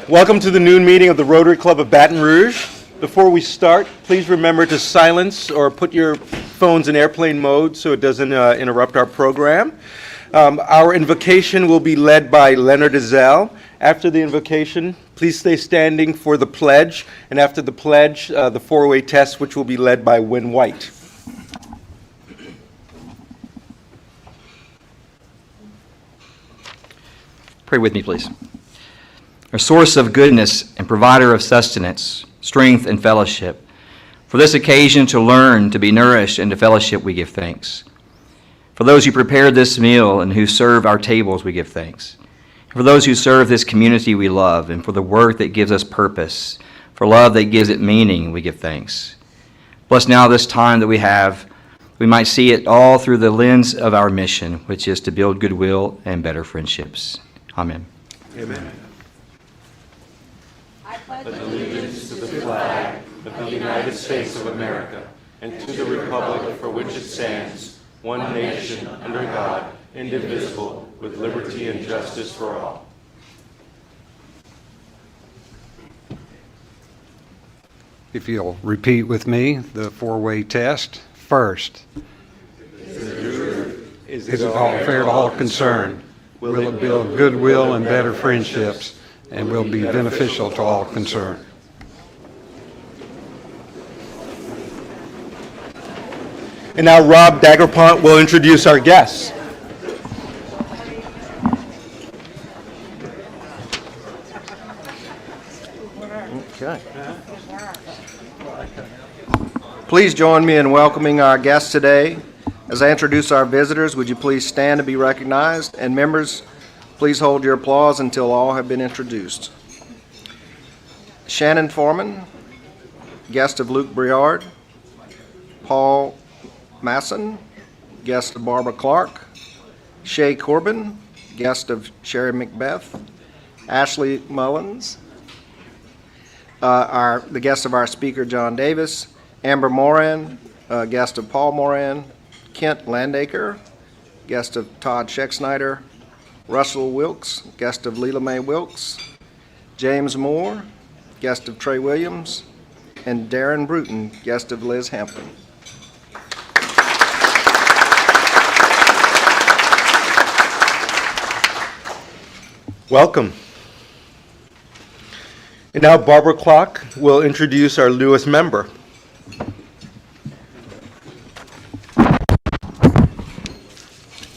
Welcome to the noon meeting of the Rotary Club of Baton Rouge. Before we start, please remember to silence or put your phones in airplane mode so it doesn't interrupt our program. Our invocation will be led by Leonard Ezell. After the invocation, please stay standing for the pledge, and after the pledge, the four-way test, which will be led by Win White. Pray with me, please. Our source of goodness and provider of sustenance, strength, and fellowship, for this occasion to learn, to be nourished, and to fellowship, we give thanks. For those who prepared this meal and who serve our tables, we give thanks. For those who serve this community we love, and for the work that gives us purpose, for love that gives it meaning, we give thanks. Bless now this time that we have, we might see it all through the lens of our mission, which is to build goodwill and better friendships. Amen. Amen. I pledge allegiance to the flag of the United States of America and to the republic for which it stands, one nation, under God, indivisible, with liberty and justice for all. If you'll repeat with me the four-way test. First, is it all fair to all concerned? Will it build goodwill and better friendships, and will be beneficial to all concerned? And now Rob Daguerpont will introduce our guests. Okay. Please join me in welcoming our guests today. As I introduce our visitors, would you please stand to be recognized? And members, please hold your applause until all have been introduced. Shannon Foreman, guest of Luke Briard. Paul Masson, guest of Barbara Clark. Shay Corbin, guest of Sherry Macbeth. Ashley Mullins, the guest of our speaker, John Davis. Amber Moran, guest of Paul Moran. Kent Landacre, guest of Todd Schecksnyder. Russell Wilkes, guest of Leela Mae Wilkes. James Moore, guest of Trey Williams. And Darren Bruton, guest of Liz Hampton. Welcome. And now Barbara Clark will introduce our newest member.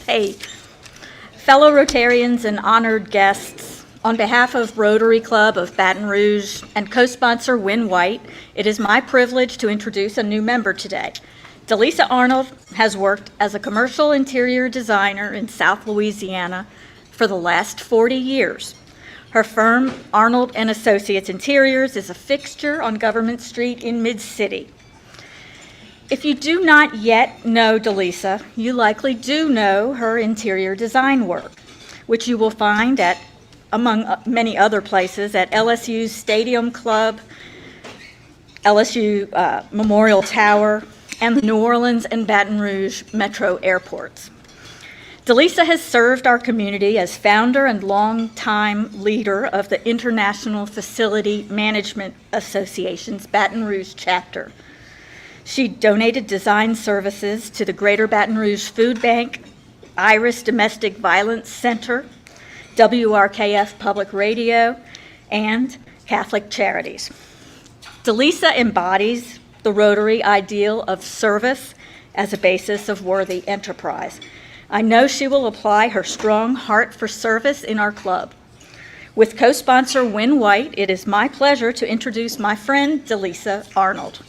Hey, fellow Rotarians and honored guests, on behalf of Rotary Club of Baton Rouge and co-sponsor Win White, it is my privilege to introduce a new member today. Delisa Arnold has worked as a commercial interior designer in South Louisiana for the last 40 years. Her firm, Arnold & Associates Interiors, is a fixture on Government Street in Mid-City. If you do not yet know Delisa, you likely do know her interior design work, which you will find at, among many other places, at LSU's Stadium Club, LSU Memorial Tower, and the New Orleans and Baton Rouge metro airports. Delisa has served our community as founder and longtime leader of the International Facility Management Association's Baton Rouge chapter. She donated design services to the Greater Baton Rouge Food Bank, Iris Domestic Violence Center, WRKF Public Radio, and Catholic Charities. Delisa embodies the Rotary ideal of service as a basis of worthy enterprise. I know she will apply her strong heart for service in our club. With co-sponsor Win White, it is my pleasure to introduce my friend Delisa Arnold.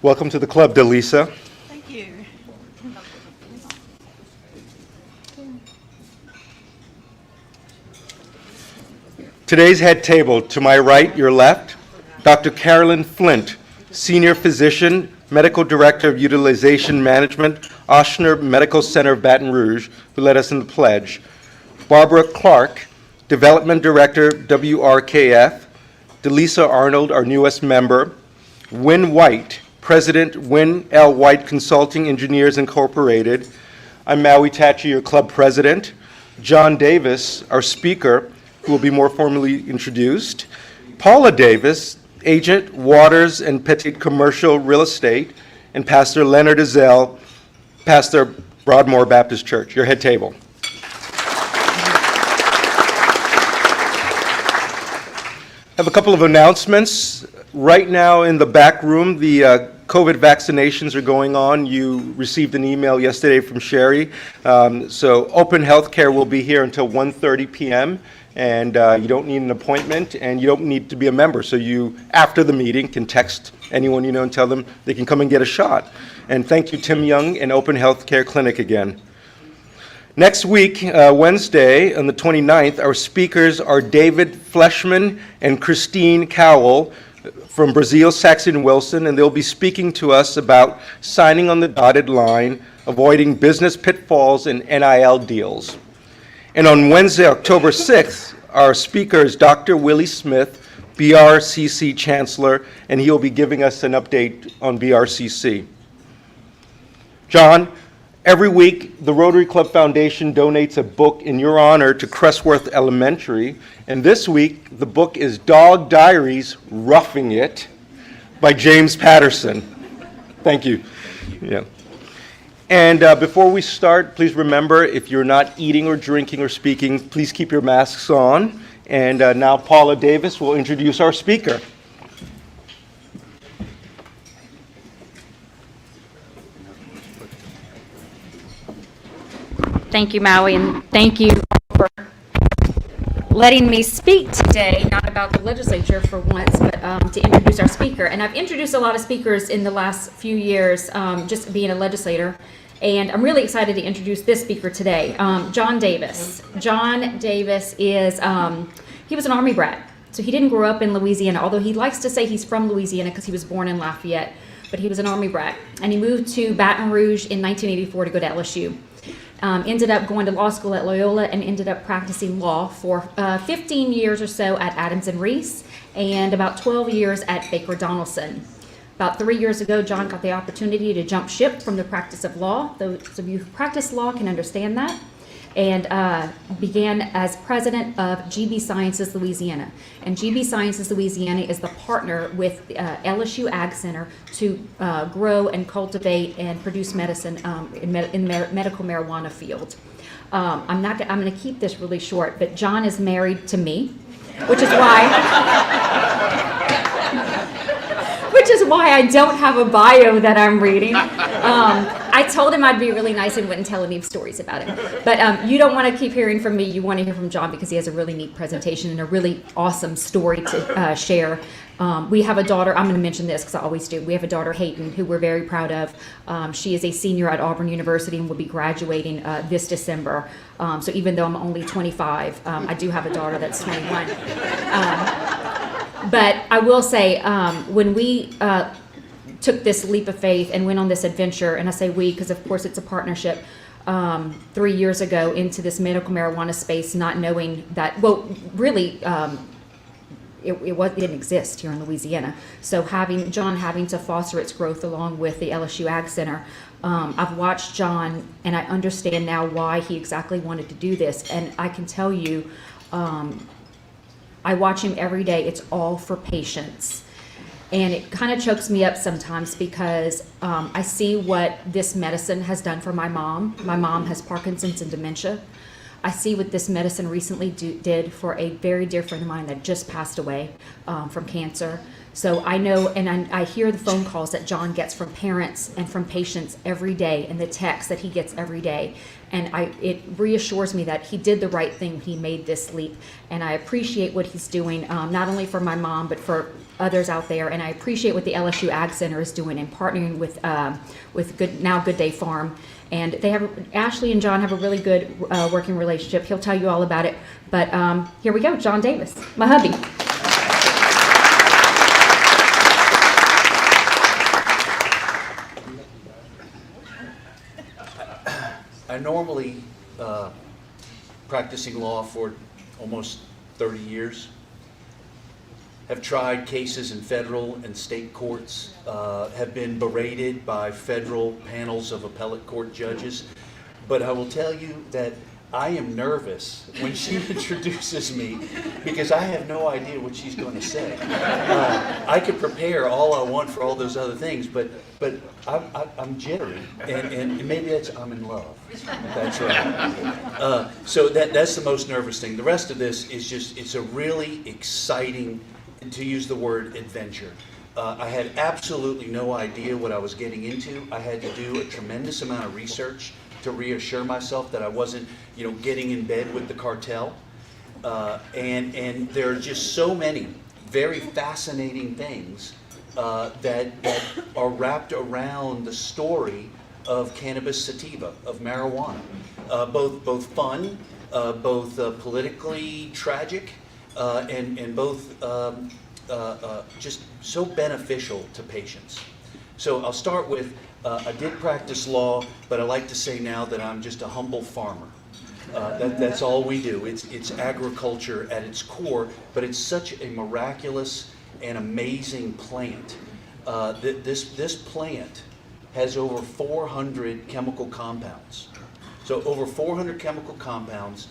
Welcome to the club, Delisa. Thank you. Today's head table, to my right, your left, Dr. Carolyn Flint, Senior Physician, Medical Director of Utilization Management, Ochsner Medical Center of Baton Rouge, who led us in the pledge. Barbara Clark, Development Director, WRKF. Delisa Arnold, our newest member. Win White, President, Wynn L. White Consulting Engineers Incorporated. I'm Maui Tachi, your club president. John Davis, our speaker, who will be more formally introduced. Paula Davis, agent, Waters and Petit Commercial Real Estate. And Pastor Leonard Ezell, pastor, Broadmoor Baptist Church, your head table. I have a couple of announcements. Right now in the back room, the COVID vaccinations are going on. You received an email yesterday from Sherry. So Open Healthcare will be here until 1:30 p.m. And you don't need an appointment and you don't need to be a member. So you, after the meeting, can text anyone you know and tell them they can come and get a shot. And thank you, Tim Young and Open Healthcare Clinic again. Next week, Wednesday, on the 29th, our speakers are David Fleshman and Christine Cowell from Brazil, Saxon Wilson, and they'll be speaking to us about signing on the dotted line, avoiding business pitfalls and NIL deals. And on Wednesday, October 6th, our speaker is Dr. Willie Smith, BRCC Chancellor, and he'll be giving us an update on BRCC. John, every week, the Rotary Club Foundation donates a book in your honor to Crestworth Elementary, and this week, the book is Dog Diaries, Roughing It, by James Patterson. Thank you. Yeah. And before we start, please remember, if you're not eating or drinking or speaking, please keep your masks on. And now Paula Davis will introduce our speaker. Thank you, Maui, and thank you for letting me speak today, not about the legislature for once, but to introduce our speaker. And I've introduced a lot of speakers in the last few years, just being a legislator, and I'm really excited to introduce this speaker today, John Davis. John Davis is, he was an Army brat, so he didn't grow up in Louisiana, although he likes to say he's from Louisiana because he was born in Lafayette, but he was an Army brat. And he moved to Baton Rouge in 1984 to go to LSU. Ended up going to law school at Loyola and ended up practicing law for 15 years or so at Adams and Reese and about 12 years at Baker Donaldson. About 3 years ago, John got the opportunity to jump ship from the practice of law. Those of you who practice law can understand that. And began as president of GB Sciences Louisiana. And GB Sciences Louisiana is the partner with LSU Ag Center to grow and cultivate and produce medicine in the medical marijuana field. I'm going to keep this really short, but John is married to me, which is why I don't have a bio that I'm reading. I told him I'd be really nice and wouldn't tell any stories about him. But you don't want to keep hearing from me. You want to hear from John because he has a really neat presentation and a really awesome story to share. We have a daughter. I'm going to mention this because I always do. We have a daughter, Hayden, who we're very proud of. She is a senior at Auburn University and will be graduating this December. So even though I'm only 25, I do have a daughter that's 21. But I will say, when we took this leap of faith and went on this adventure, and I say we because of course it's a partnership, 3 years ago into this medical marijuana space, not knowing that, well, really, it didn't exist here in Louisiana. So John having to foster its growth along with the LSU Ag Center, I've watched John and I understand now why he exactly wanted to do this. And I can tell you, I watch him every day. It's all for patients. And it kind of chokes me up sometimes because I see what this medicine has done for my mom. My mom has Parkinson's and dementia. I see what this medicine recently did for a very dear friend of mine that just passed away from cancer. So I know, and I hear the phone calls that John gets from parents and from patients every day, and the texts that he gets every day. And it reassures me that he did the right thing when he made this leap. And I appreciate what he's doing, not only for my mom, but for others out there. And I appreciate what the LSU Ag Center is doing in partnering with Good Day Farm. And they have, Ashley and John have a really good working relationship. He'll tell you all about it. But here we go, John Davis, my hubby. I normally practicing law for almost 30 years. have tried cases in federal and state courts, have been berated by federal panels of appellate court judges. But I will tell you that I am nervous when she introduces me because I have no idea what she's going to say. I could prepare all I want for all those other things, but I'm jittery, and maybe I'm in love. That's right. So that's the most nervous thing. The rest of this is just, it's a really exciting, to use the word, adventure. I had absolutely no idea what I was getting into. I had to do a tremendous amount of research to reassure myself that I wasn't, getting in bed with the cartel. And there are just so many very fascinating things that are wrapped around the story of cannabis sativa, of marijuana. Both fun, both politically tragic, and both just so beneficial to patients. So I'll start with, I did practice law, but I like to say now that I'm just a humble farmer. That's all we do. It's agriculture at its core, but it's such a miraculous and amazing plant. This plant has over 400 chemical compounds. So over 400 chemical compounds,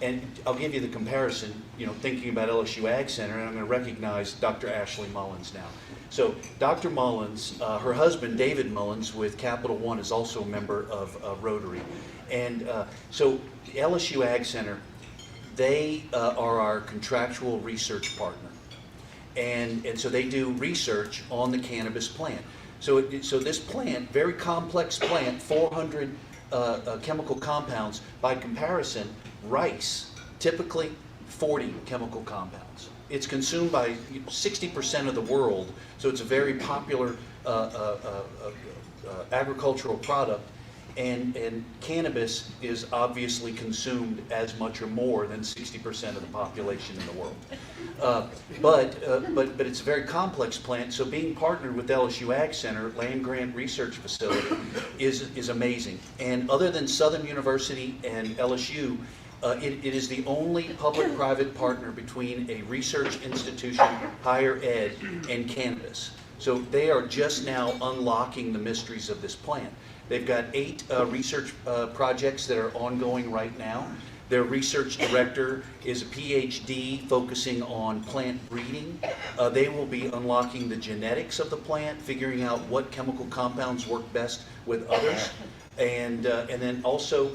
and I'll give you the comparison, thinking about LSU Ag Center, and I'm going to recognize Dr. Ashley Mullins now. So Dr. Mullins, her husband David Mullins with Capital One is also a member of Rotary. And so the LSU Ag Center, they are our contractual research partner. And so they do research on the cannabis plant. So this plant, very complex plant, 400 chemical compounds. By comparison, rice, typically 40 chemical compounds. It's consumed by 60% of the world, so it's a very popular agricultural product. And cannabis is obviously consumed as much or more than 60% of the population in the world. But it's a very complex plant, so being partnered with LSU Ag Center, Land Grant Research Facility, is amazing. And other than Southern University and LSU, it is the only public-private partner between a research institution, higher ed, and cannabis. So they are just now unlocking the mysteries of this plant. They've got 8 research projects that are ongoing right now. Their research director is a PhD focusing on plant breeding. They will be unlocking the genetics of the plant, figuring out what chemical compounds work best with others, and then also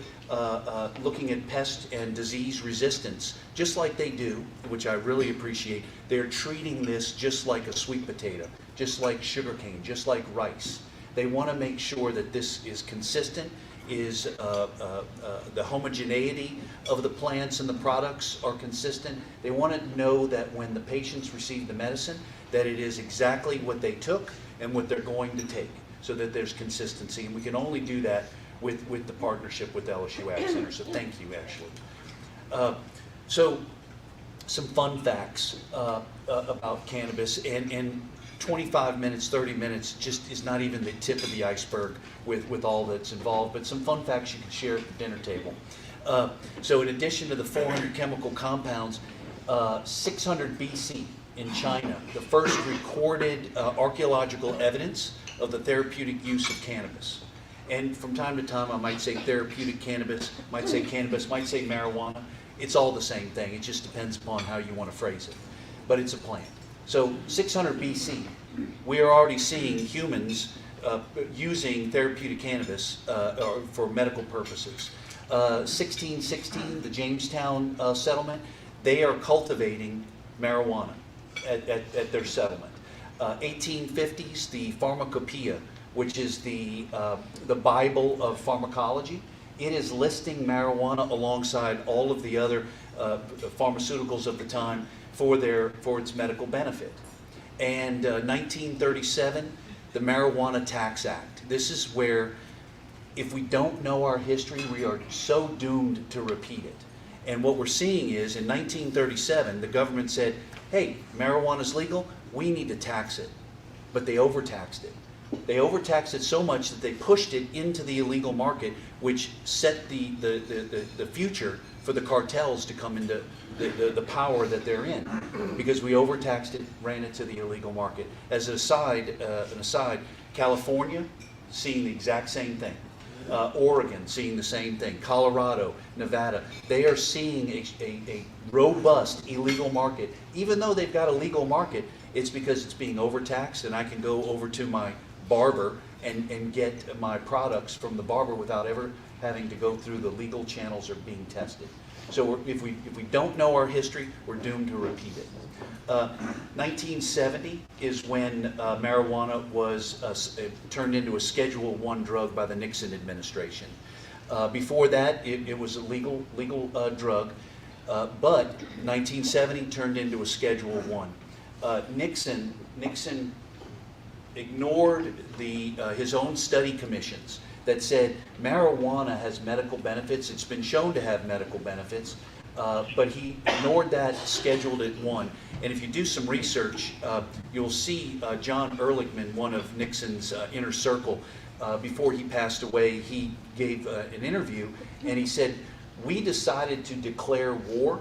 looking at pest and disease resistance, just like they do, which I really appreciate. They're treating this just like a sweet potato, just like sugarcane, just like rice. They want to make sure that this is consistent, is the homogeneity of the plants and the products are consistent. They want to know that when the patients receive the medicine, that it is exactly what they took and what they're going to take, so that there's consistency. And we can only do that with the partnership with LSU Ag Center. So thank you, Ashley. So some fun facts about cannabis, and 25 minutes, 30 minutes just is not even the tip of the iceberg with all that's involved, but some fun facts you can share at the dinner table. So in addition to the 400 chemical compounds, 600 BC in China, the first recorded archaeological evidence of the therapeutic use of cannabis. And from time to time I might say therapeutic cannabis, might say marijuana. It's all the same thing. It just depends upon how you want to phrase it. But it's a plant. So 600 BC, we are already seeing humans using therapeutic cannabis for medical purposes. 1616, the Jamestown settlement, they are cultivating marijuana at their settlement. 1850s, the Pharmacopoeia, which is the Bible of pharmacology, it is listing marijuana alongside all of the other pharmaceuticals of the time for its medical benefit. And 1937, the Marijuana Tax Act. This is where, if we don't know our history, we are so doomed to repeat it. And what we're seeing is, in 1937, the government said, hey, marijuana's legal, we need to tax it. But they overtaxed it. They overtaxed it so much that they pushed it into the illegal market, which set the future for the cartels to come into the power that they're in, because we overtaxed it, ran it to the illegal market. As an aside, California seeing the exact same thing. Oregon seeing the same thing. Colorado, Nevada, they are seeing a robust illegal market. Even though they've got a legal market, it's because it's being overtaxed, and I can go over to my barber and get my products from the barber without ever having to go through the legal channels or being tested. So if we don't know our history, we're doomed to repeat it. 1970 is when marijuana was turned into a Schedule I drug by the Nixon administration. Before that, it was a legal drug, but 1970 turned into a Schedule I. Nixon ignored his own study commissions that said marijuana has medical benefits. It's been shown to have medical benefits, but he ignored that, scheduled it I. And if you do some research, you'll see John Ehrlichman, one of Nixon's inner circle, before he passed away, he gave an interview, and he said, "We decided to declare war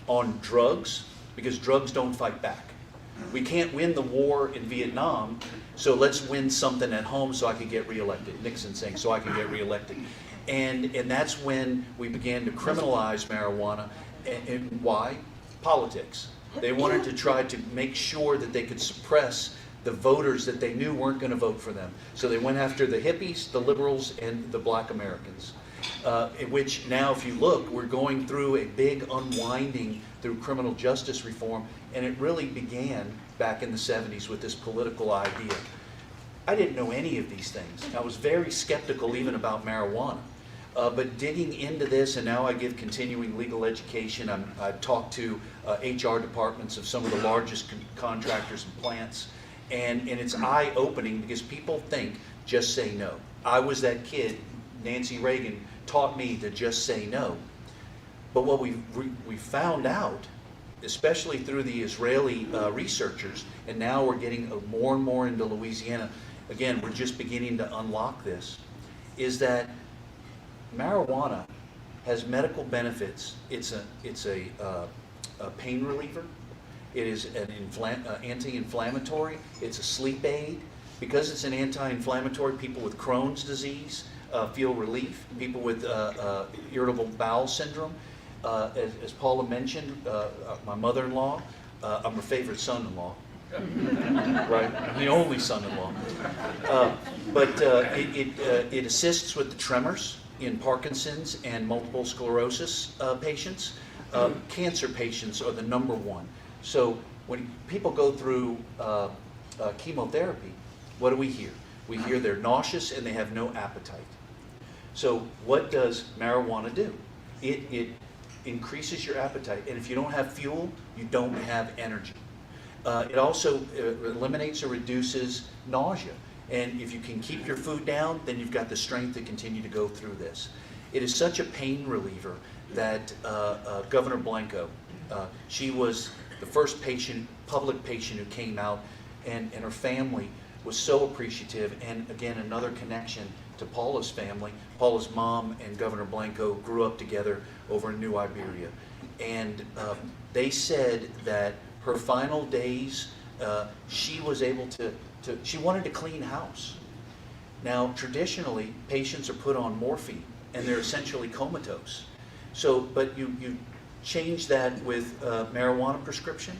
on drugs because drugs don't fight back. We can't win the war in Vietnam, so let's win something at home so I can get reelected." Nixon saying, "So I can get reelected." And that's when we began to criminalize marijuana. And why? Politics. They wanted to try to make sure that they could suppress the voters that they knew weren't going to vote for them. So they went after the hippies, the liberals, and the black Americans. In which now, if you look, we're going through a big unwinding through criminal justice reform, and it really began back in the 70s with this political idea. I didn't know any of these things. I was very skeptical even about marijuana. But digging into this, and now I give continuing legal education. I've talked to HR departments of some of the largest contractors and plants, and it's eye-opening because people think, just say no. I was that kid. Nancy Reagan taught me to just say no. But what we found out, especially through the Israeli researchers, and now we're getting more and more into Louisiana, again, we're just beginning to unlock this, is that marijuana has medical benefits. It's a pain reliever. It is an anti-inflammatory. It's a sleep aid. Because it's an anti-inflammatory, people with Crohn's disease feel relief. People with irritable bowel syndrome. As Paula mentioned, my mother-in-law, I'm her favorite son-in-law. Right? I'm the only son-in-law. But it assists with the tremors in Parkinson's and multiple sclerosis patients. Cancer patients are the #1. So when people go through chemotherapy, what do we hear? We hear they're nauseous and they have no appetite. So what does marijuana do? It increases your appetite, and if you don't have fuel, you don't have energy. It also eliminates or reduces nausea. And if you can keep your food down, then you've got the strength to continue to go through this. It is such a pain reliever that Governor Blanco, she was the first public patient who came out, and her family was so appreciative. And again, another connection to Paula's family. Paula's mom and Governor Blanco grew up together over in New Iberia. And they said that her final days, she was able she wanted to clean house. Now, traditionally, patients are put on morphine, and they're essentially comatose. So, but you change that with marijuana prescription,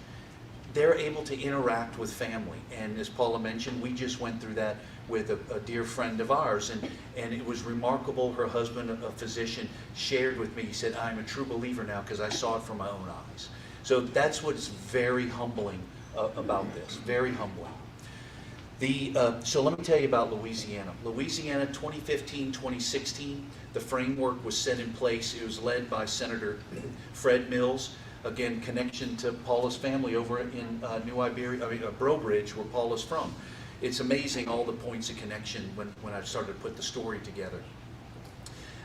they're able to interact with family. And as Paula mentioned, we just went through that with a dear friend of ours, and it was remarkable. Her husband, a physician, shared with me, he said, "I'm a true believer now because I saw it from my own eyes." So that's what's very humbling about this, very humbling. So let me tell you about Louisiana. Louisiana 2015, 2016, the framework was set in place. It was led by Senator Fred Mills. Again, connection to Paula's family over in New Iberia, Brobridge, where Paula's from. It's amazing all the points of connection when I started to put the story together.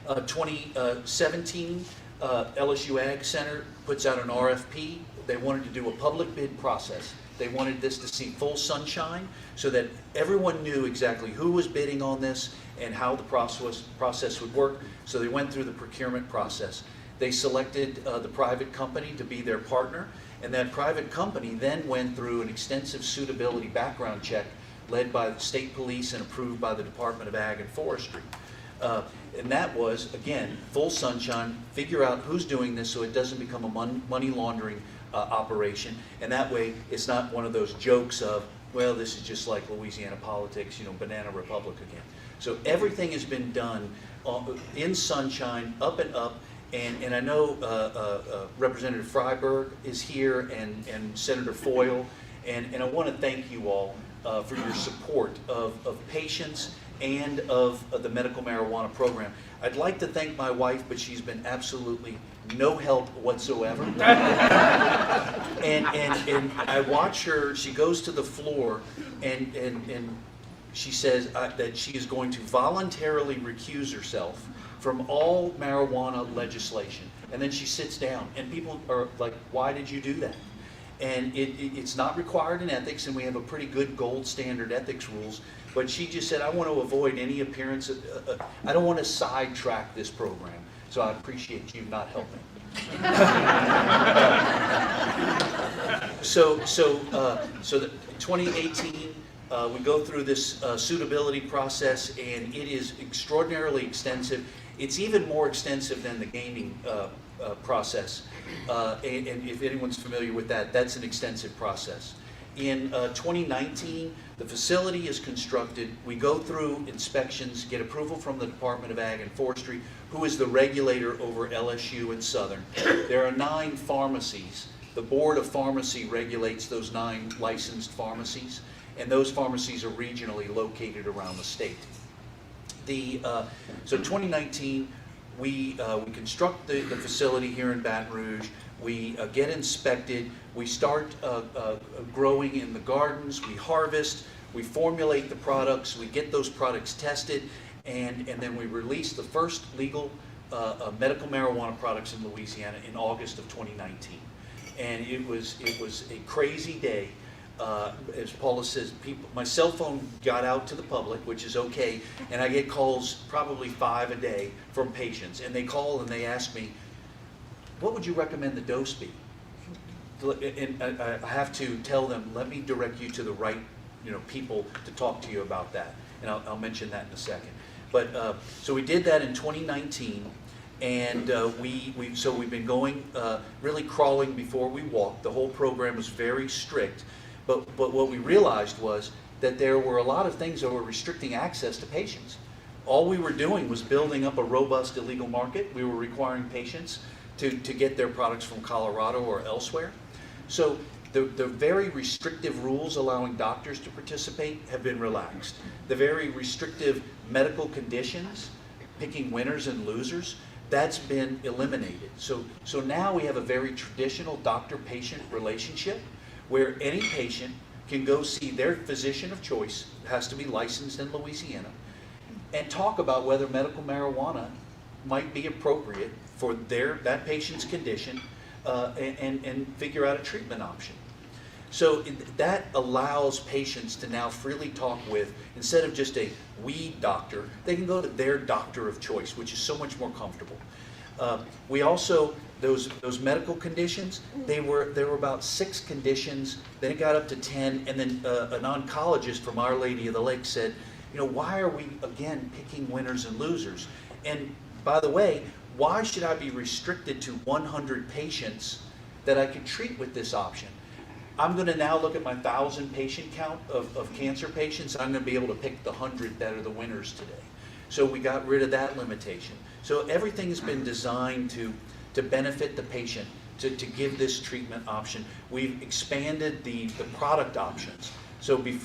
2017, LSU Ag Center puts out an RFP. They wanted to do a public bid process. They wanted this to see full sunshine so that everyone knew exactly who was bidding on this and how the process would work. So they went through the procurement process. They selected the private company to be their partner, and that private company then went through an extensive suitability background check led by the state police and approved by the Department of Ag and Forestry. And that was, again, full sunshine, figure out who's doing this so it doesn't become a money laundering operation, and that way it's not one of those jokes of, well, this is just like Louisiana politics, you know, banana republic again. So everything has been done in sunshine, up and up, and I know Representative Freiberg is here and Senator Foyle, and I want to thank you all for your support of patients and of the medical marijuana program. I'd like to thank my wife, but she's been absolutely no help whatsoever. and I watch her, she goes to the floor and she says that she is going to voluntarily recuse herself from all marijuana legislation. And then she sits down and people are like, why did you do that? And it's not required in ethics, and we have a pretty good gold standard ethics rules, but she just said, I want to avoid any appearance of, I don't want to sidetrack this program, so I appreciate you not helping. So the 2018, we go through this suitability process, and it is extraordinarily extensive. It's even more extensive than the gaming process. And if anyone's familiar with that, that's an extensive process. In 2019, the facility is constructed. We go through inspections, get approval from the Department of Ag and Forestry, who is the regulator over LSU and Southern. There are 9 pharmacies. The Board of Pharmacy regulates those 9 licensed pharmacies, and those pharmacies are regionally located around the state. So 2019, we construct the facility here in Baton Rouge. We get inspected. We start growing in the gardens. We harvest. We formulate the products. We get those products tested, and then we release the first legal medical marijuana products in Louisiana in August of 2019. And it was a crazy day. As Paula says, my cell phone got out to the public, which is okay, and I get calls probably 5 a day from patients, and they call and they ask me, what would you recommend the dose be? And I have to tell them, let me direct you to the right people to talk to you about that, and I'll mention that in a second. But so we did that in 2019, and we've been going really crawling before we walked. The whole program was very strict. But what we realized was that there were a lot of things that were restricting access to patients. All we were doing was building up a robust illegal market. We were requiring patients to get their products from Colorado or elsewhere. So the very restrictive rules allowing doctors to participate have been relaxed. The very restrictive medical conditions, picking winners and losers, that's been eliminated. So now we have a very traditional doctor-patient relationship, where any patient can go see their physician of choice, has to be licensed in Louisiana, and talk about whether medical marijuana might be appropriate for that patient's condition, and figure out a treatment option. So that allows patients to now freely talk with, instead of just a weed doctor, they can go to their doctor of choice, which is so much more comfortable. We also, those medical conditions, there were about 6 conditions, then it got up to 10, and then an oncologist from Our Lady of the Lake said, why are we again picking winners and losers? And by the way, why should I be restricted to 100 patients that I could treat with this option? I'm going to now look at my 1,000 patient count of cancer patients. I'm going to be able to pick the 100 that are the winners today. So we got rid of that limitation. So everything has been designed to benefit the patient, to give this treatment option. We've expanded the product options. So we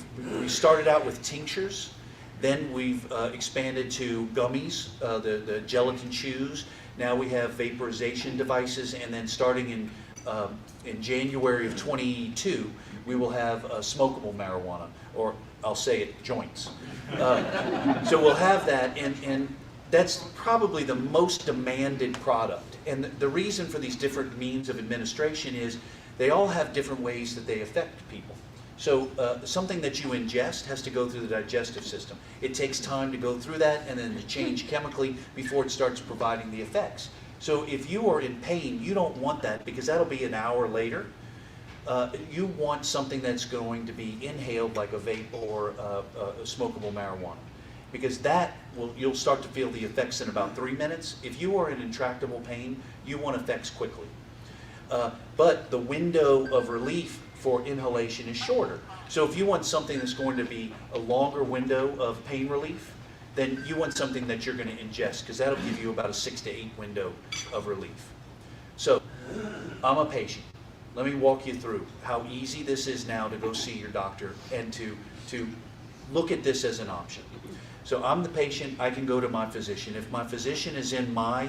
started out with tinctures, then we've expanded to gummies, the gelatin chews. Now we have vaporization devices, and then starting in January of 22, we will have smokable marijuana, or I'll say it, joints. So we'll have that, and that's probably the most demanded product. And the reason for these different means of administration is they all have different ways that they affect people. So something that you ingest has to go through the digestive system. It takes time to go through that and then to change chemically before it starts providing the effects. So if you are in pain, you don't want that because that'll be an hour later. You want something that's going to be inhaled like a vape or a smokable marijuana, because you'll start to feel the effects in about 3 minutes. If you are in intractable pain, you want effects quickly. But the window of relief for inhalation is shorter. So if you want something that's going to be a longer window of pain relief, then you want something that you're going to ingest, because that'll give you about a 6 to 8 window of relief. So I'm a patient. Let me walk you through how easy this is now to go see your doctor and to look at this as an option. So I'm the patient, I can go to my physician. If my physician is in my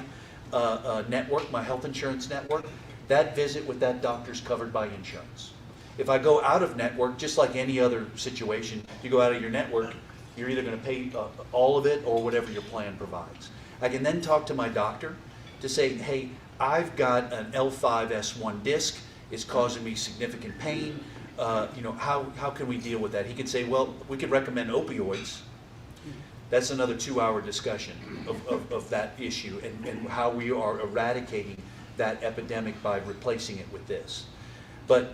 network, my health insurance network, that visit with that doctor is covered by insurance. If I go out of network, just like any other situation, you go out of your network, you're either going to pay all of it or whatever your plan provides. I can then talk to my doctor to say, hey, I've got an L5-S1 disc, it's causing me significant pain, how can we deal with that? He could say, well, we could recommend opioids. That's another 2-hour discussion of that issue and how we are eradicating that epidemic by replacing it with this. But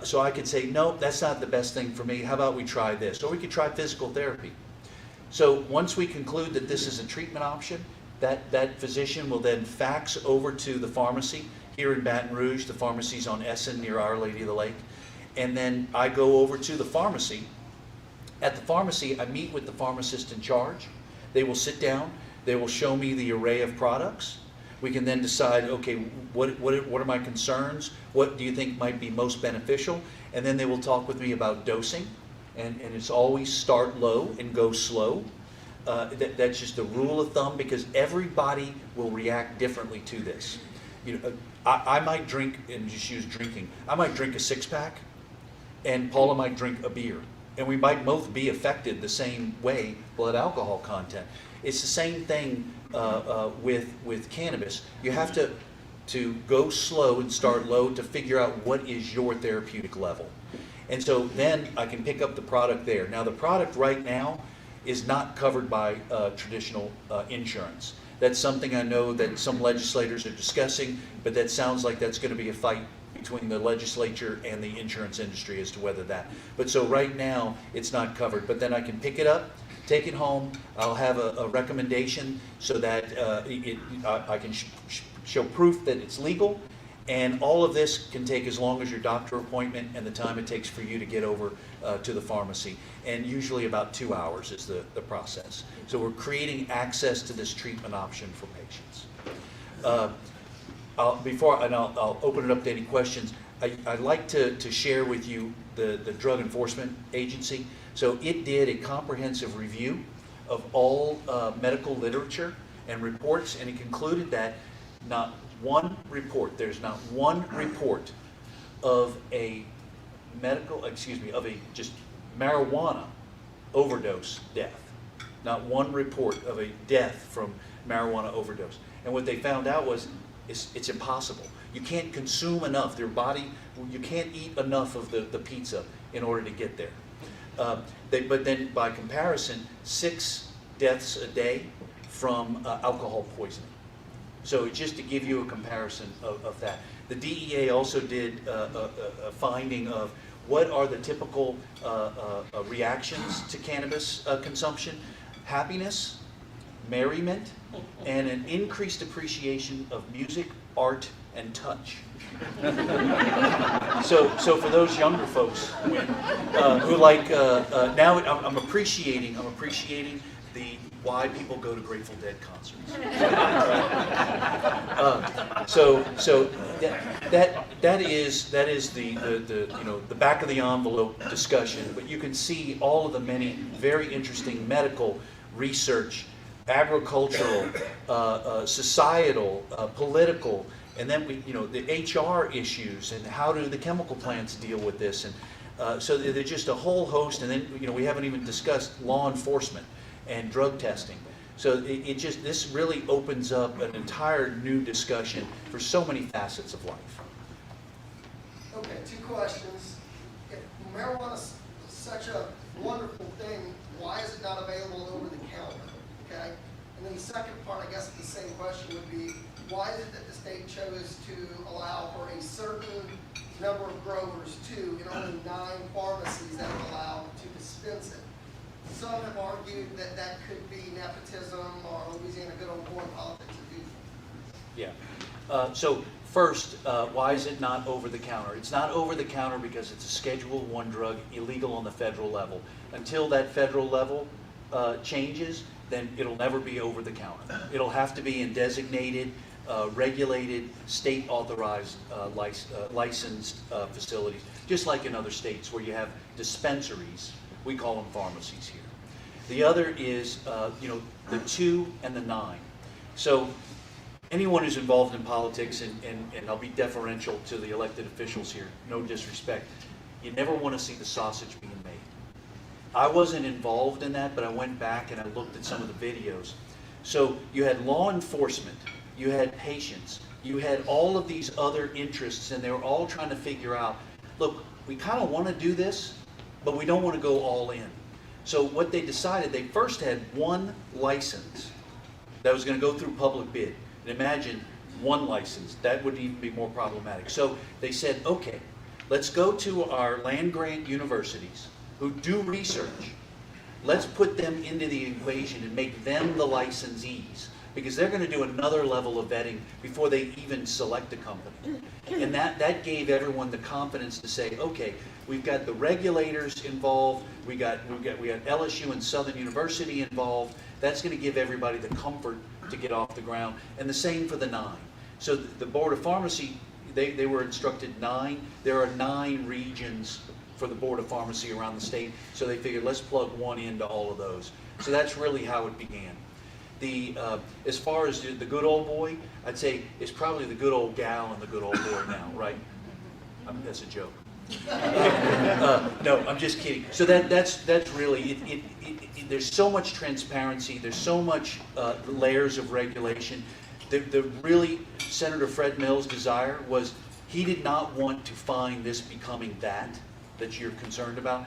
so I could say, no, that's not the best thing for me. How about we try this? Or we could try physical therapy. So once we conclude that this is a treatment option, that physician will then fax over to the pharmacy here in Baton Rouge. The pharmacy's on Essen near Our Lady of the Lake. And then I go over to the pharmacy. At the pharmacy, I meet with the pharmacist in charge. They will sit down. They will show me the array of products. We can then decide, okay, what are my concerns? What do you think might be most beneficial? And then they will talk with me about dosing. And it's always start low and go slow. That's just a rule of thumb, because everybody will react differently to this. I might drink, and just use drinking, I might drink a 6-pack, and Paula might drink a beer. And we might both be affected the same way, blood alcohol content. It's the same thing with cannabis. You have to go slow and start low to figure out what is your therapeutic level. And so then I can pick up the product there. Now the product right now is not covered by traditional insurance. That's something I know that some legislators are discussing, but that sounds like that's going to be a fight between the legislature and the insurance industry as to whether that. But so right now it's not covered, but then I can pick it up, take it home. I'll have a recommendation so that I can show proof that it's legal, and all of this can take as long as your doctor appointment and the time it takes for you to get over to the pharmacy, and usually about 2 hours is the process. So we're creating access to this treatment option for patients. I'll open it up to any questions. I'd like to share with you the Drug Enforcement Agency. So it did a comprehensive review of all medical literature and reports, and it concluded that there's not one report of a just marijuana overdose death. Not one report of a death from marijuana overdose. And what they found out was it's impossible. You can't consume enough. You can't eat enough of the pizza in order to get there. But then by comparison, 6 deaths a day from alcohol poisoning. So just to give you a comparison of that. The DEA also did a finding of what are the typical reactions to cannabis consumption: happiness, merriment, and an increased appreciation of music, art, and touch. So for those younger folks who like now, I'm appreciating why people go to Grateful Dead concerts. So that is the back of the envelope discussion. But you can see all of the many very interesting medical research, agricultural, societal, political, and then the HR issues and how do the chemical plants deal with this, and so there's just a whole host. And then we haven't even discussed law enforcement and drug testing. So this really opens up an entire new discussion for so many facets of life. Okay, 2 questions. If marijuana is such a wonderful thing, why is it not available over the counter? Okay? And then the second part, I guess the same question would be, why is it that number of growers too, and only 9 pharmacies that are allowed to dispense it. Some have argued that that could be nepotism or Louisiana good old boy politics as usual. Yeah. So first, why is it not over the counter? It's not over the counter because it's a Schedule I drug, illegal on the federal level. Until that federal level changes, then it'll never be over the counter. It'll have to be in designated, regulated, state-authorized, licensed facilities, just like in other states where you have dispensaries. We call them pharmacies here. The other is, the 2 and the 9. So anyone who's involved in politics, and I'll be deferential to the elected officials here, no disrespect, you never want to see the sausage being made. I wasn't involved in that, but I went back and I looked at some of the videos. So you had law enforcement, you had patients, you had all of these other interests, and they were all trying to figure out, look, we kind of want to do this, but we don't want to go all in. So what they decided, they first had one license that was going to go through public bid. And imagine one license, that would even be more problematic. So they said, okay, let's go to our land-grant universities who do research. Let's put them into the equation and make them the licensees, because they're going to do another level of vetting before they even select a company. And that gave everyone the confidence to say, okay, we've got the regulators involved, we got LSU and Southern University involved. That's going to give everybody the comfort to get off the ground. And the same for the 9. So the Board of Pharmacy, they were instructed 9. There are 9 regions for the Board of Pharmacy around the state, so they figured let's plug one into all of those. So that's really how it began. As far as the good old boy, I'd say it's probably the good old gal and the good old boy now, right? That's a joke. No, I'm just kidding. So that's really there's so much transparency. There's so much layers of regulation. The really Senator Fred Mills' desire was he did not want to find this becoming that you're concerned about.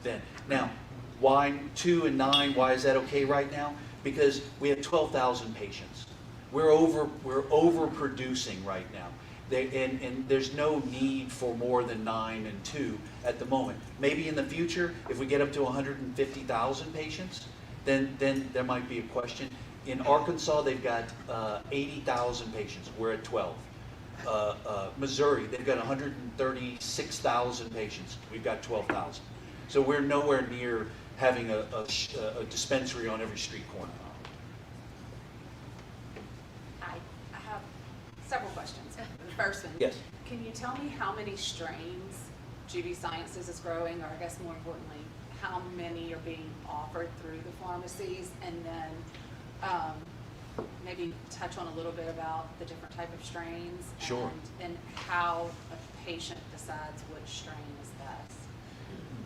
Then now, why 2 and 9? Why is that okay right now? Because we have 12,000 patients. We're overproducing right now. And there's no need for more than 9 and 2 at the moment. Maybe in the future, if we get up to 150,000 patients, then there might be a question. In Arkansas, they've got 80,000 patients. We're at 12. Missouri, they've got 136,000 patients. We've got 12,000. So we're nowhere near having a dispensary on every street corner. I have several questions. The first one, Yes. Can you tell me how many strains GV Sciences is growing, or I guess more importantly, how many are being offered through the pharmacies? And then maybe touch on a little bit about the different type of strains. Sure. And how a patient decides which strain is best.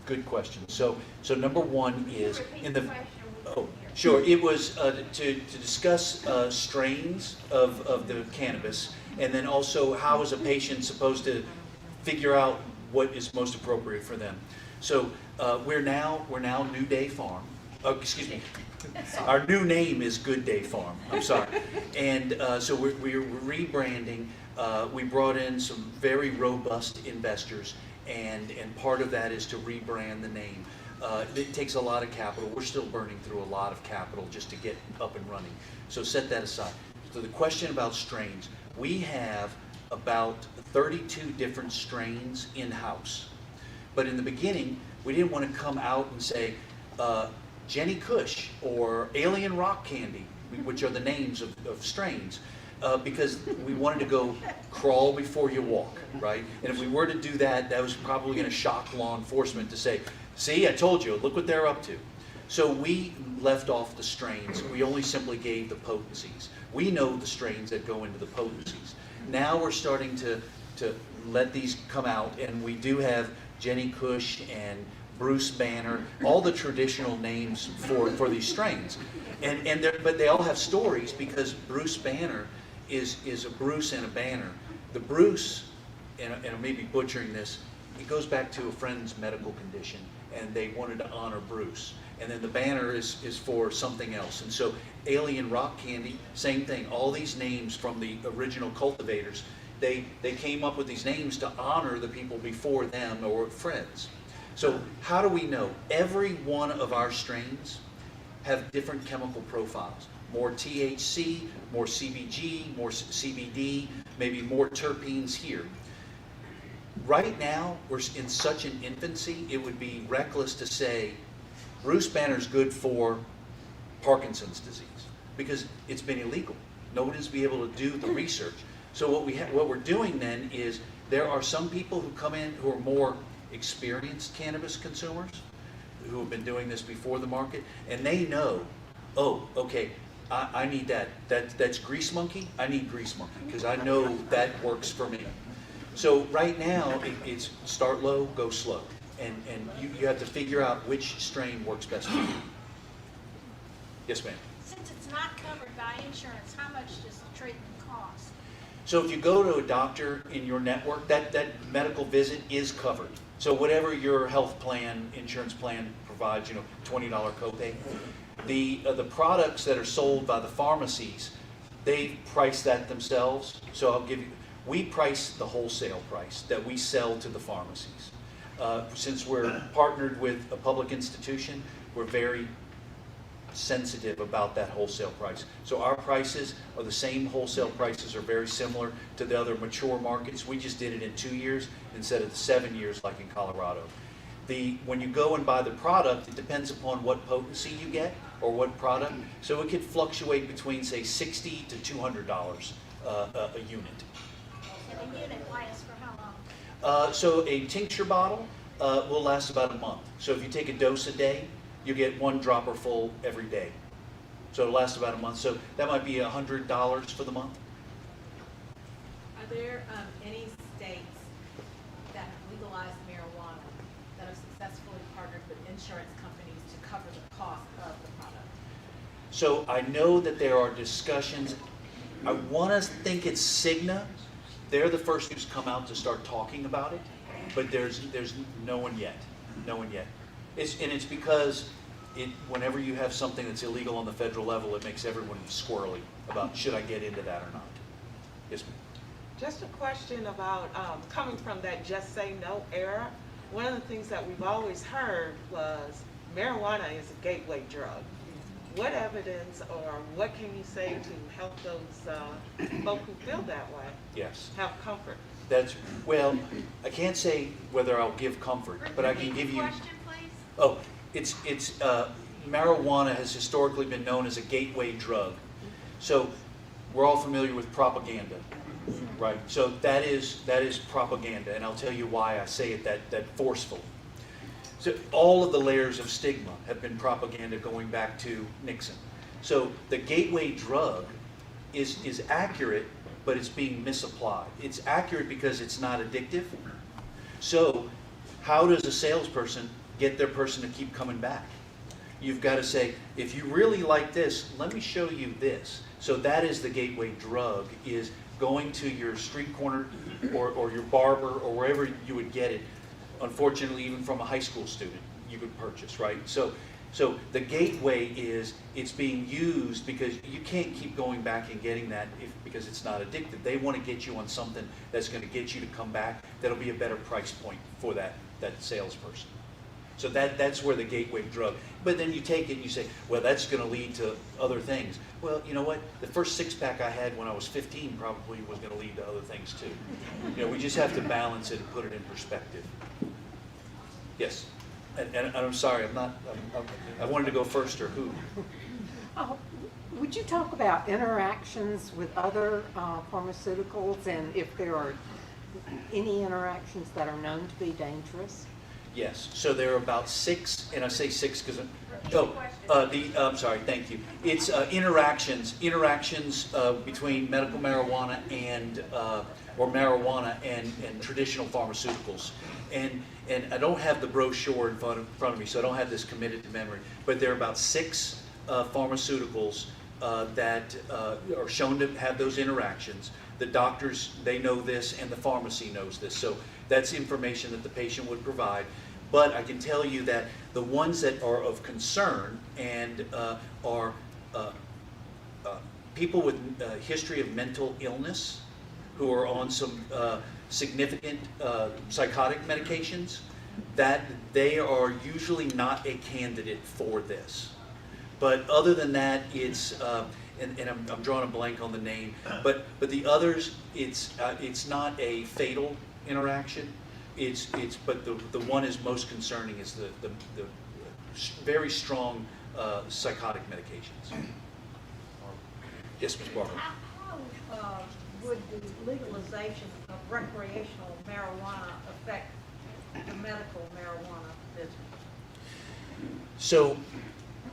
Good question. So number one is in the. Oh, sure. It was to discuss strains of the cannabis, and then also how is a patient supposed to figure out what is most appropriate for them. So we're now New Day Farm. Oh, excuse me. Our new name is Good Day Farm. I'm sorry. And so we're rebranding. We brought in some very robust investors, and part of that is to rebrand the name. It takes a lot of capital. We're still burning through a lot of capital just to get up and running. So set that aside. So the question about strains, we have about 32 different strains in-house. But in the beginning, we didn't want to come out and say, Jenny Kush or Alien Rock Candy, which are the names of strains, because we wanted to go crawl before you walk, right? And if we were to do that, that was probably going to shock law enforcement to say, see, I told you, look what they're up to. So we left off the strains. We only simply gave the potencies. We know the strains that go into the potencies. Now we're starting to let these come out, and we do have Jenny Kush and Bruce Banner, all the traditional names for these strains. But they all have stories, because Bruce Banner is a Bruce and a Banner. The Bruce, and I may be butchering this, it goes back to a friend's medical condition, and they wanted to honor Bruce. And then the Banner is for something else. And so Alien Rock Candy, same thing. All these names from the original cultivators they came up with these names to honor the people before them or friends. So how do we know? Every one of our strains have different chemical profiles. More THC, more CBG, more CBD, maybe more terpenes here. Right now, we're in such an infancy, it would be reckless to say Bruce Banner's good for Parkinson's disease because it's been illegal. Nobody's been able to do the research. So what we're doing then is there are some people who come in who are more experienced cannabis consumers who have been doing this before the market, and they know, oh, okay, I need that's Grease Monkey. I need Grease Monkey because I know that works for me. So right now, it's start low, go slow. And you have to figure out which strain works best for you. Yes, ma'am. Since it's not covered by insurance, how much does the treatment cost? So if you go to a doctor in your network, that medical visit is covered. So whatever your health plan, insurance plan provides, $20 copay. The products that are sold by the pharmacies, they price that themselves. So we price the wholesale price that we sell to the pharmacies. Since we're partnered with a public institution, we're very sensitive about that wholesale price. So our prices are the same wholesale prices, are very similar to the other mature markets. We just did it in 2 years instead of the 7 years like in Colorado. When you go and buy the product, it depends upon what potency you get or what product. So it could fluctuate between, say, $60 to $200 a unit. And the unit lasts for how long? So a tincture bottle will last about a month. So if you take a dose a day, you get 1 dropper full every day. So it'll last about a month. So that might be $100 for the month. Are there any states that have legalized marijuana that have successfully partnered with insurance companies to cover the cost of the product? So I know that there are discussions. I want to think it's Cigna. They're the first who's come out to start talking about it, but there's no one yet. No one yet. It's because whenever you have something that's illegal on the federal level, it makes everyone squirrely about should I get into that or not. Yes, ma'am. Just a question about coming from that just say no era. One of the things that we've always heard was marijuana is a gateway drug. What evidence or what can you say to help those folk who feel that way Yes. have comfort? Well, I can't say whether I'll give comfort, but I can give you. Question, please. Oh, it's marijuana has historically been known as a gateway drug. So we're all familiar with propaganda, right? So that is propaganda, and I'll tell you why I say it that forcefully. So all of the layers of stigma have been propaganda going back to Nixon. So the gateway drug is accurate, but it's being misapplied. It's accurate because it's not addictive. So how does a salesperson get their person to keep coming back? You've got to say, if you really like this, let me show you this. So that is the gateway drug, is going to your street corner or your barber or wherever you would get it. Unfortunately, even from a high school student, you could purchase, right? So the gateway is, it's being used because you can't keep going back and getting that because it's not addictive. They want to get you on something that's going to get you to come back, that'll be a better price point for that salesperson. So that's where the gateway drug. But then you take it and you say, well, that's going to lead to other things. Well, you know what? The first six-pack I had when I was 15 probably was going to lead to other things too. We just have to balance it and put it in perspective. Yes. And I'm sorry, I wanted to go first, or who? Would you talk about interactions with other pharmaceuticals, and if there are any interactions that are known to be dangerous? Yes. So there are about 6, and I say 6 because I'm sorry. Thank you. It's interactions between medical marijuana and or marijuana and traditional pharmaceuticals. And I don't have the brochure in front of me, so I don't have this committed to memory. But there are about 6 pharmaceuticals that are shown to have those interactions. The doctors, they know this, and the pharmacy knows this. So that's information that the patient would provide. But I can tell you that the ones that are of concern and are people with a history of mental illness who are on some significant psychotic medications, that they are usually not a candidate for this. But other than that, it's and I'm drawing a blank on the name, but the others, it's not a fatal interaction. But the one is most concerning is the very strong psychotic medications. Yes, Ms. Barber. How would the legalization of recreational marijuana affect the medical marijuana business? So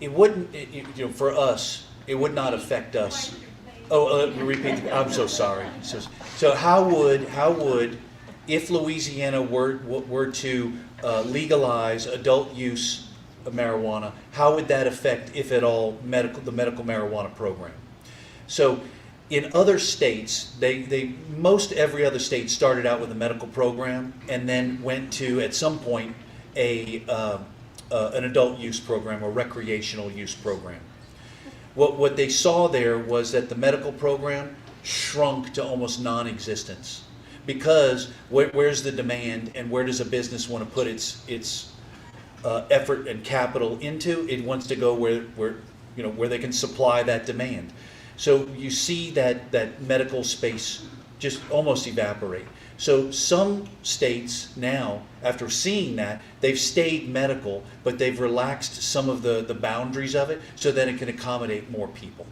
it wouldn't, for us, it would not affect us. Oh, repeat. I'm so sorry. So how would, if Louisiana were to legalize adult use of marijuana, how would that affect, if at all, the medical marijuana program? So in other states, most every other state started out with a medical program and then went to, at some point, an adult use program or recreational use program. What they saw there was that the medical program shrunk to almost non-existence, because where's the demand and where does a business want to put its effort and capital into? It wants to go where they can supply that demand. So you see that medical space just almost evaporate. So some states now, after seeing that, they've stayed medical, but they've relaxed some of the boundaries of it so that it can accommodate more people.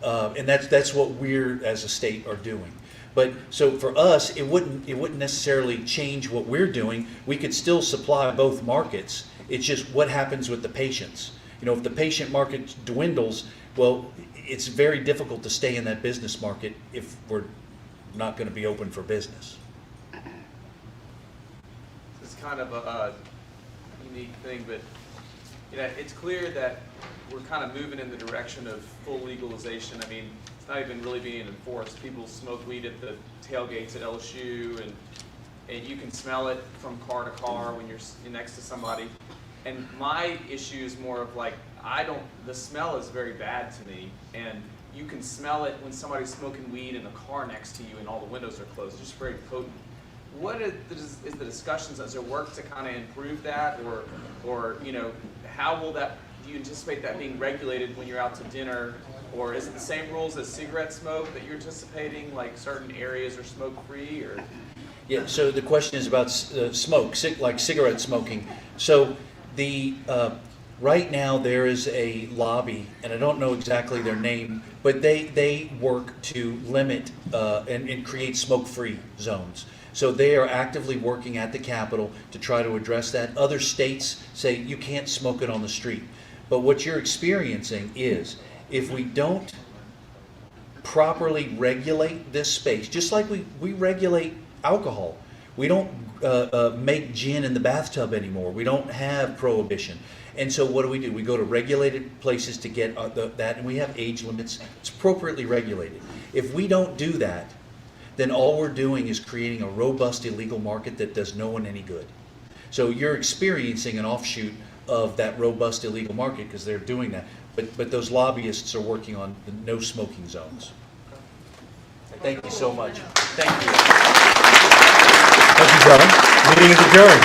And that's what we're, as a state, are doing. But so for us, it wouldn't necessarily change what we're doing. We could still supply both markets. It's just what happens with the patients. If the patient market dwindles, well, it's very difficult to stay in that business market if we're not going to be open for business. It's kind of a unique thing, but it's clear that we're kind of moving in the direction of full legalization. I mean, it's not even really being enforced. People smoke weed at the tailgates at LSU, and you can smell it from car to car when you're next to somebody. And my issue is more of like, the smell is very bad to me, and you can smell it when somebody's smoking weed in the car next to you and all the windows are closed. It's just very potent. What is the discussions? Is there work to kind of improve that, or how will that? Do you anticipate that being regulated when you're out to dinner, or is it the same rules as cigarette smoke that you're anticipating, like certain areas are smoke free, or? Yeah. So the question is about smoke, like cigarette smoking. So right now there is a lobby, and I don't know exactly their name, but they work to limit and create smoke-free zones. So they are actively working at the Capitol to try to address that. Other states say you can't smoke it on the street. But what you're experiencing is, if we don't properly regulate this space, just like we regulate alcohol, we don't make gin in the bathtub anymore. We don't have prohibition. And so what do? We go to regulated places to get that, and we have age limits. It's appropriately regulated. If we don't do that, then all we're doing is creating a robust illegal market that does no one any good. So you're experiencing an offshoot of that robust illegal market because they're doing that. But those lobbyists are working on the no smoking zones. Thank you so much. Thank you. Thank you, John. Meeting is adjourned.